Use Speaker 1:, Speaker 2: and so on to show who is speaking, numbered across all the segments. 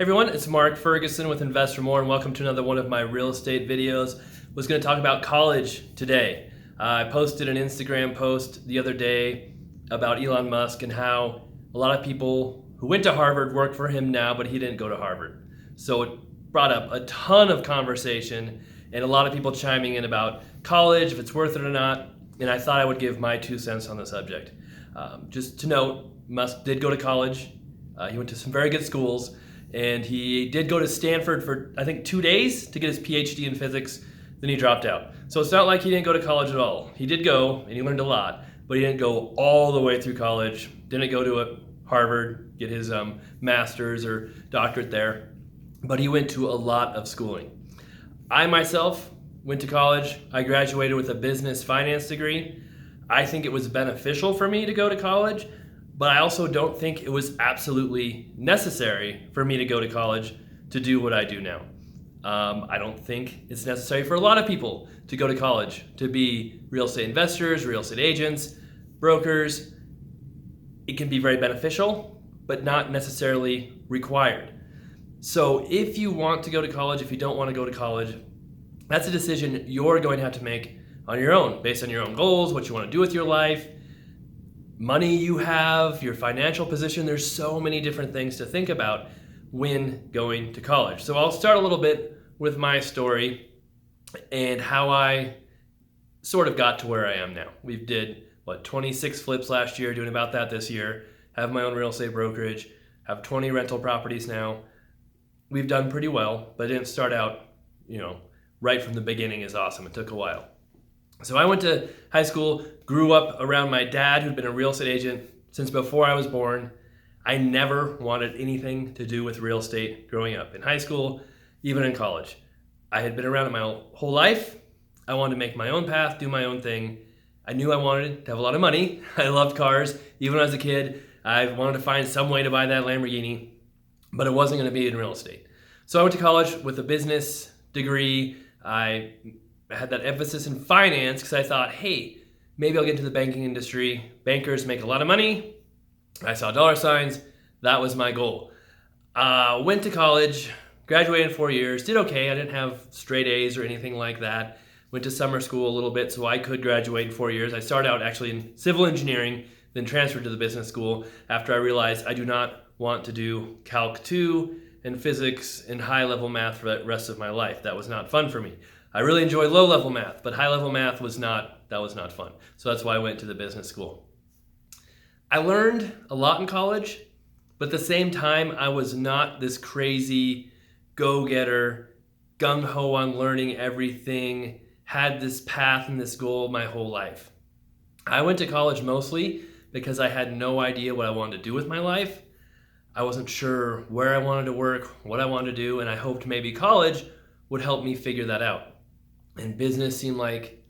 Speaker 1: Hey everyone, it's Mark Ferguson with Invest More, and welcome to another one of my real estate videos. Was going to talk about college today. I posted an Instagram post the other day about Elon Musk and how a lot of people who went to Harvard work for him now, but he didn't go to Harvard. So it brought up a ton of conversation and a lot of people chiming in about college, if it's worth it or not, and I thought I would give my 2 cents on the subject. Just to note, Musk did go to college. He went to some very good schools. And he did go to Stanford for, I think, 2 days to get his PhD in physics. Then he dropped out. So it's not like he didn't go to college at all. He did go, and he learned a lot, but he didn't go all the way through college. Didn't go to Harvard, get his master's or doctorate there. But he went to a lot of schooling. I myself went to college. I graduated with a business finance degree. I think it was beneficial for me to go to college, but I also don't think it was absolutely necessary for me to go to college to do what I do now. I don't think it's necessary for a lot of people to go to college to be real estate investors, real estate agents, brokers. It can be very beneficial, but not necessarily required. So if you want to go to college, if you don't want to go to college, that's a decision you're going to have to make on your own, based on your own goals, what you want to do with your life, money you have, your financial position. There's so many different things to think about when going to college. So I'll start a little bit with my story and how I sort of got to where I am now. We did, 26 flips last year, doing about that this year, have my own real estate brokerage, have 20 rental properties now. We've done pretty well, but it didn't start out, right from the beginning is awesome. It took a while. So I went to high school, grew up around my dad, who'd been a real estate agent since before I was born. I never wanted anything to do with real estate growing up in high school, even in college. I had been around it my whole life. I wanted to make my own path, do my own thing. I knew I wanted to have a lot of money. I loved cars. Even when I was a kid, I wanted to find some way to buy that Lamborghini, but it wasn't going to be in real estate. So I went to college with a business degree. I had that emphasis in finance because I thought, hey, maybe I'll get into the banking industry. Bankers make a lot of money. I saw dollar signs. That was my goal. Went to college, graduated in 4 years, did okay. I didn't have straight A's or anything like that. Went to summer school a little bit so I could graduate in 4 years. I started out actually in civil engineering, then transferred to the business school after I realized I do not want to do Calc 2 and physics and high-level math for the rest of my life. That was not fun for me. I really enjoyed low-level math, but high-level math was not fun. So that's why I went to the business school. I learned a lot in college, but at the same time, I was not this crazy go-getter, gung-ho on learning everything, had this path and this goal my whole life. I went to college mostly because I had no idea what I wanted to do with my life. I wasn't sure where I wanted to work, what I wanted to do, and I hoped maybe college would help me figure that out. And business seemed like,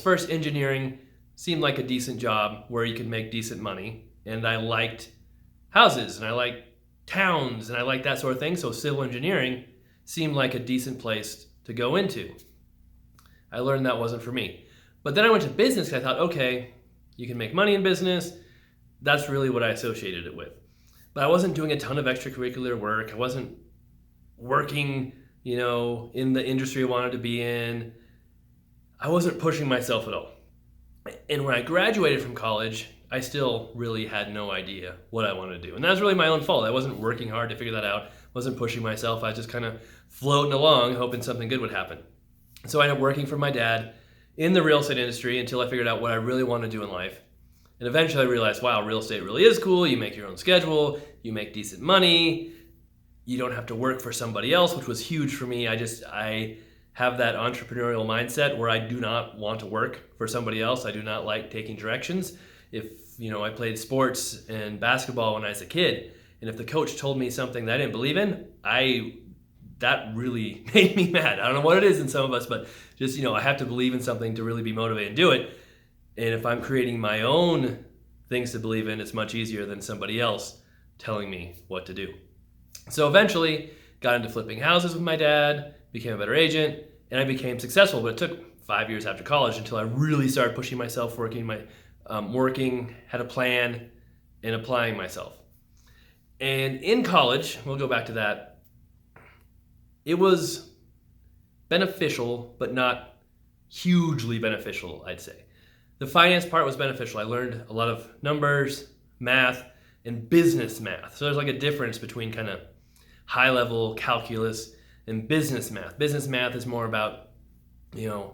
Speaker 1: first engineering seemed like a decent job where you could make decent money. And I liked houses and I liked towns and I liked that sort of thing. So civil engineering seemed like a decent place to go into. I learned that wasn't for me. But then I went to business because I thought, okay, you can make money in business. That's really what I associated it with. But I wasn't doing a ton of extracurricular work. I wasn't working in the industry I wanted to be in. I wasn't pushing myself at all. And when I graduated from college, I still really had no idea what I wanted to do. And that was really my own fault. I wasn't working hard to figure that out. Wasn't pushing myself. I was just kind of floating along, hoping something good would happen. So I ended up working for my dad in the real estate industry until I figured out what I really wanted to do in life. And eventually I realized, wow, real estate really is cool. You make your own schedule. You make decent money. You don't have to work for somebody else, which was huge for me. I have that entrepreneurial mindset where I do not want to work for somebody else. I do not like taking directions. If, I played sports and basketball when I was a kid, and if the coach told me something that I didn't believe in, that really made me mad. I don't know what it is in some of us, but just, I have to believe in something to really be motivated and do it. And if I'm creating my own things to believe in, it's much easier than somebody else telling me what to do. So eventually got into flipping houses with my dad, became a better agent, and I became successful. But it took 5 years after college until I really started pushing myself, working, had a plan, and applying myself. And in college, we'll go back to that, it was beneficial, but not hugely beneficial, I'd say. The finance part was beneficial. I learned a lot of numbers, math, and business math. So there's like a difference between kind of high level calculus and business math. Business math is more about,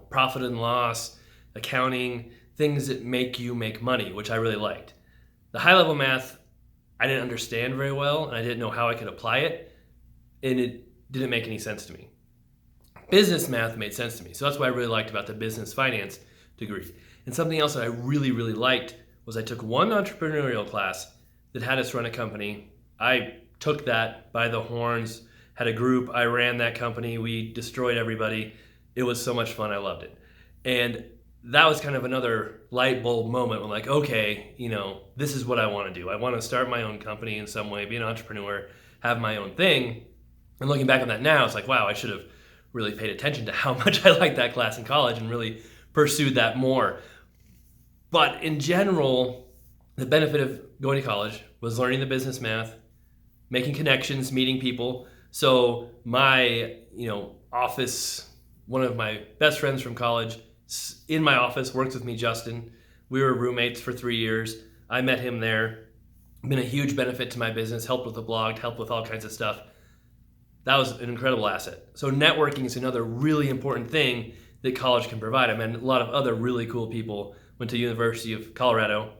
Speaker 1: profit and loss, accounting, things that make you make money, which I really liked. The high level math, I didn't understand very well, and I didn't know how I could apply it, and it didn't make any sense to me. Business math made sense to me, so that's what I really liked about the business finance degree. And something else that I really, really liked was I took one entrepreneurial class that had us run a company. I took that by the horns, had a group, I ran that company, we destroyed everybody. It was so much fun, I loved it. And that was kind of another light bulb moment when okay, this is what I want to do. I want to start my own company in some way, be an entrepreneur, have my own thing. And looking back on that now, it's like, wow, I should have really paid attention to how much I liked that class in college and really pursued that more. But in general, the benefit of going to college was learning the business math, making connections, meeting people. So my, office, one of my best friends from college in my office works with me, Justin. We were roommates for 3 years. I met him there. Been a huge benefit to my business, helped with the blog, helped with all kinds of stuff. That was an incredible asset. So networking is another really important thing that college can provide. I met a lot of other really cool people. Went to University of Colorado,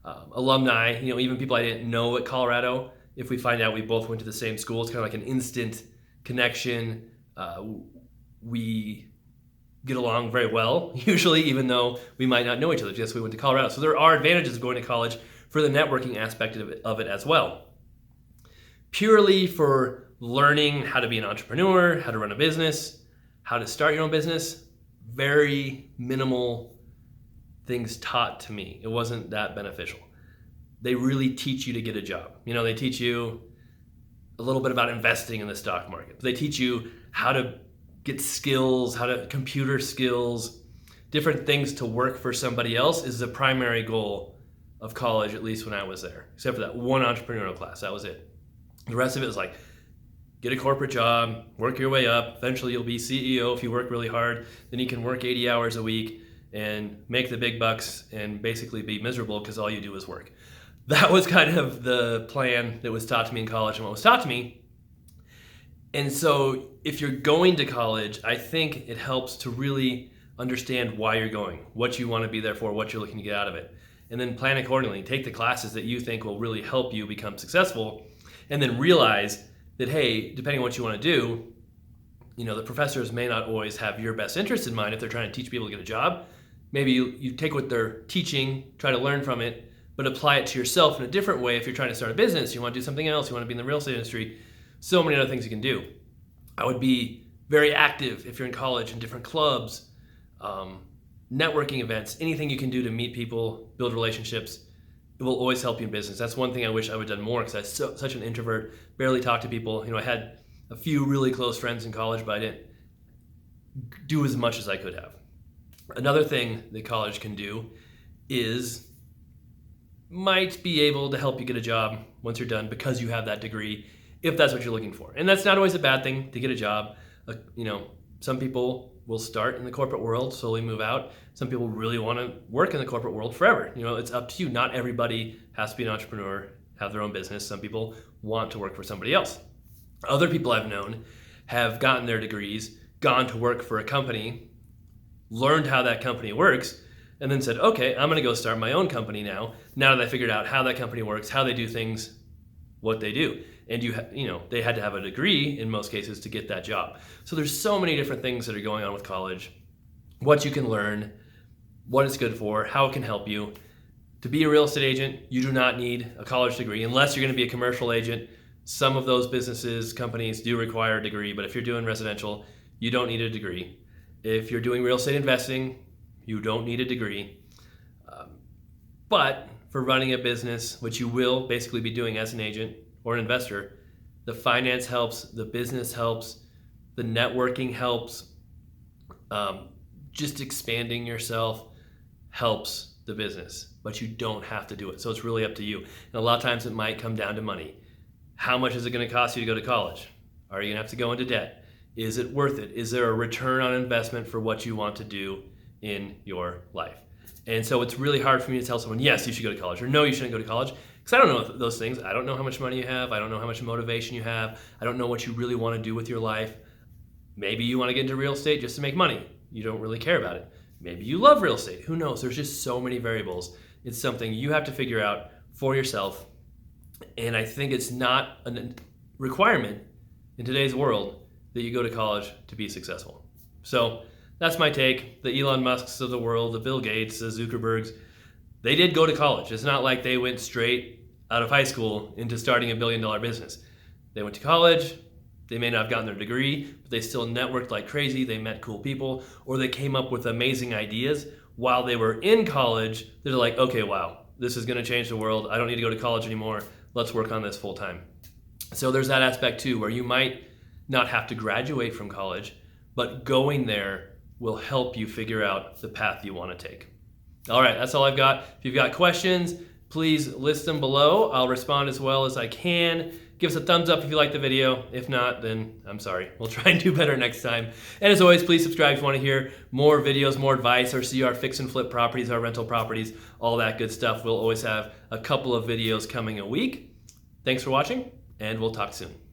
Speaker 1: alumni, even people I didn't know at Colorado. If we find out we both went to the same school, it's kind of like an instant connection. We get along very well, usually, even though we might not know each other, just we went to Colorado. So there are advantages of going to college for the networking aspect of it as well. Purely for learning how to be an entrepreneur, how to run a business, how to start your own business, very minimal things taught to me. It wasn't that beneficial. They really teach you to get a job. They teach you a little bit about investing in the stock market. They teach you how to get skills, computer skills, different things to work for somebody else is the primary goal of college, at least when I was there, except for that one entrepreneurial class. That was it. The rest of it was like, get a corporate job, work your way up. Eventually you'll be CEO if you work really hard. Then you can work 80 hours a week and make the big bucks and basically be miserable because all you do is work. That was kind of the plan that was taught to me in college and what was taught to me. And so if you're going to college, I think it helps to really understand why you're going, what you want to be there for, what you're looking to get out of it. And then plan accordingly. Take the classes that you think will really help you become successful, and then realize that, hey, depending on what you want to do, the professors may not always have your best interest in mind if they're trying to teach people to get a job. Maybe you take what they're teaching, try to learn from it, but apply it to yourself in a different way. If you're trying to start a business, you want to do something else, you want to be in the real estate industry, so many other things you can do. I would be very active if you're in college in different clubs, networking events, anything you can do to meet people, build relationships. It will always help you in business. That's one thing I wish I would have done more because I was such an introvert, barely talked to people. I had a few really close friends in college, but I didn't do as much as I could have. Another thing that college can do might be able to help you get a job once you're done because you have that degree, if that's what you're looking for. And that's not always a bad thing to get a job. Some people will start in the corporate world, slowly move out. Some people really want to work in the corporate world forever. It's up to you. Not everybody has to be an entrepreneur, have their own business. Some people want to work for somebody else. Other people I've known have gotten their degrees, gone to work for a company, learned how that company works, and then said, okay, I'm going to go start my own company now that I figured out how that company works, how they do things, what they do. And they had to have a degree in most cases to get that job. So there's so many different things that are going on with college, what you can learn, what it's good for, how it can help you. To be a real estate agent, you do not need a college degree unless you're going to be a commercial agent. Some of those businesses, companies do require a degree, but if you're doing residential, you don't need a degree. If you're doing real estate investing, you don't need a degree. But for running a business, which you will basically be doing as an agent or an investor, the finance helps, the business helps, the networking helps, just expanding yourself helps the business, but you don't have to do it. So it's really up to you. And a lot of times it might come down to money. How much is it going to cost you to go to college? Are you going to have to go into debt? Is it worth it? Is there a return on investment for what you want to do in your life? And so it's really hard for me to tell someone, yes, you should go to college, or no, you shouldn't go to college, because I don't know those things. I don't know how much money you have. I don't know how much motivation you have. I don't know what you really want to do with your life. Maybe you want to get into real estate just to make money. You don't really care about it. Maybe you love real estate. Who knows? There's just so many variables. It's something you have to figure out for yourself. And I think it's not a requirement in today's world that you go to college to be successful. So that's my take. The Elon Musks of the world, the Bill Gates, the Zuckerbergs, they did go to college. It's not like they went straight out of high school into starting a billion-dollar business. They went to college. They may not have gotten their degree, but they still networked like crazy. They met cool people, or they came up with amazing ideas while they were in college. They're like, okay, wow, this is going to change the world. I don't need to go to college anymore. Let's work on this full time. So there's that aspect too, where you might not have to graduate from college, but going there will help you figure out the path you want to take. All right, that's all I've got. If you've got questions, please list them below. I'll respond as well as I can. Give us a thumbs up if you like the video. If not, then I'm sorry. We'll try and do better next time. And as always, please subscribe if you want to hear more videos, more advice, or see our fix and flip properties, our rental properties, all that good stuff. We'll always have a couple of videos coming a week. Thanks for watching, and we'll talk soon.